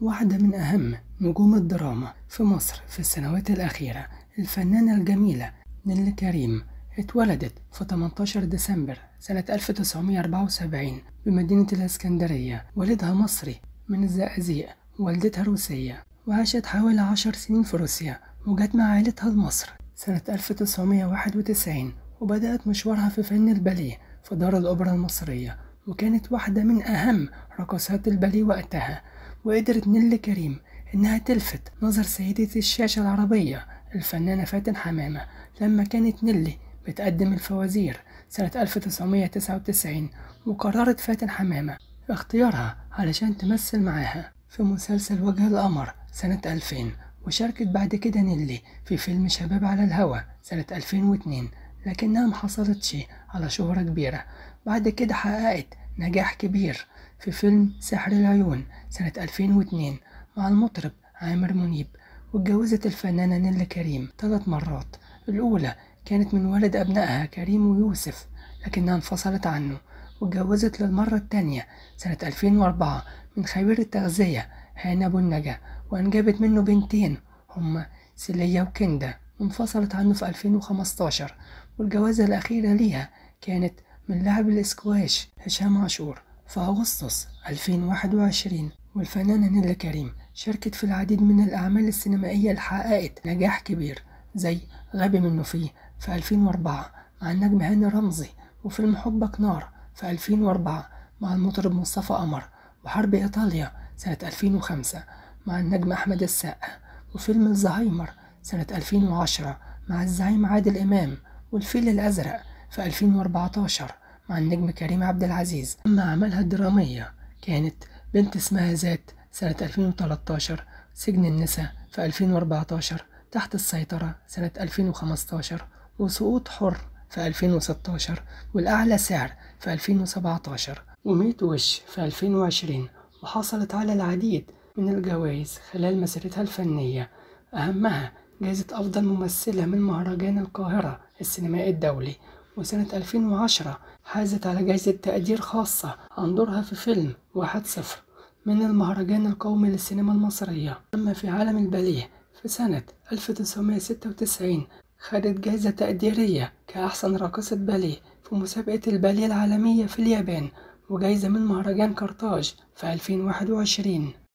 واحدة من أهم نجوم الدراما في مصر في السنوات الأخيرة، الفنانة الجميلة نيللي كريم، اتولدت في 18 ديسمبر سنة 1974 بمدينة الإسكندرية. والدها مصري من الزقازيق، والدتها روسية، وعاشت حوالي 10 سنين في روسيا، وجت مع عائلتها لمصر سنة 1991، وبدأت مشوارها في فن الباليه في دار الأوبرا المصرية، وكانت واحدة من أهم رقصات الباليه وقتها. وقدرت نيللي كريم إنها تلفت نظر سيدة الشاشة العربية الفنانة فاتن حمامة لما كانت نيللي بتقدم الفوازير سنة 1999، وقررت فاتن حمامة اختيارها علشان تمثل معاها في مسلسل وجه القمر سنة 2000. وشاركت بعد كده نيللي في فيلم شباب على الهوى سنة 2002، لكنها محصلتش على شهرة كبيرة. بعد كده حققت نجاح كبير في فيلم سحر العيون سنة 2002 مع المطرب عامر منيب. واتجوزت الفنانة نيللي كريم 3 مرات، الأولى كانت من والد أبنائها كريم ويوسف، لكنها انفصلت عنه. واتجوزت للمرة التانية سنة 2004 من خبير التغذية هاني أبو النجا، وأنجبت منه بنتين هما سيليا وكندا، وانفصلت عنه في 2015. والجوازة الأخيرة ليها كانت من لاعب الاسكواش هشام عاشور في أغسطس 2021. والفنانة نيللي كريم شاركت في العديد من الأعمال السينمائية اللي حققت نجاح كبير، زي غبي منه فيه في 2004 مع النجم هاني رمزي، وفيلم حبك نار في 2004 مع المطرب مصطفى قمر، وحرب إيطاليا سنة 2005 مع النجم أحمد السقا، وفيلم الزهايمر سنة 2010 مع الزعيم عادل إمام، والفيل الأزرق في 2014 مع النجم كريم عبد العزيز. أما أعمالها الدرامية كانت بنت اسمها ذات سنة 2013، سجن النساء في 2014، تحت السيطرة سنة 2015، وسقوط حر في 2016، والأعلى سعر في 2017، وميت وش في 2020. وحصلت على العديد من الجوائز خلال مسيرتها الفنية، أهمها جائزة أفضل ممثلة من مهرجان القاهرة السينمائي الدولي. وسنة 2010 حازت على جائزة تقدير خاصة عن دورها في فيلم 1-0 من المهرجان القومي للسينما المصرية. أما في عالم الباليه، في سنة 1996 خدت جائزة تقديرية كأحسن راقصة باليه في مسابقة الباليه العالمية في اليابان، وجائزة من مهرجان قرطاج في 2021.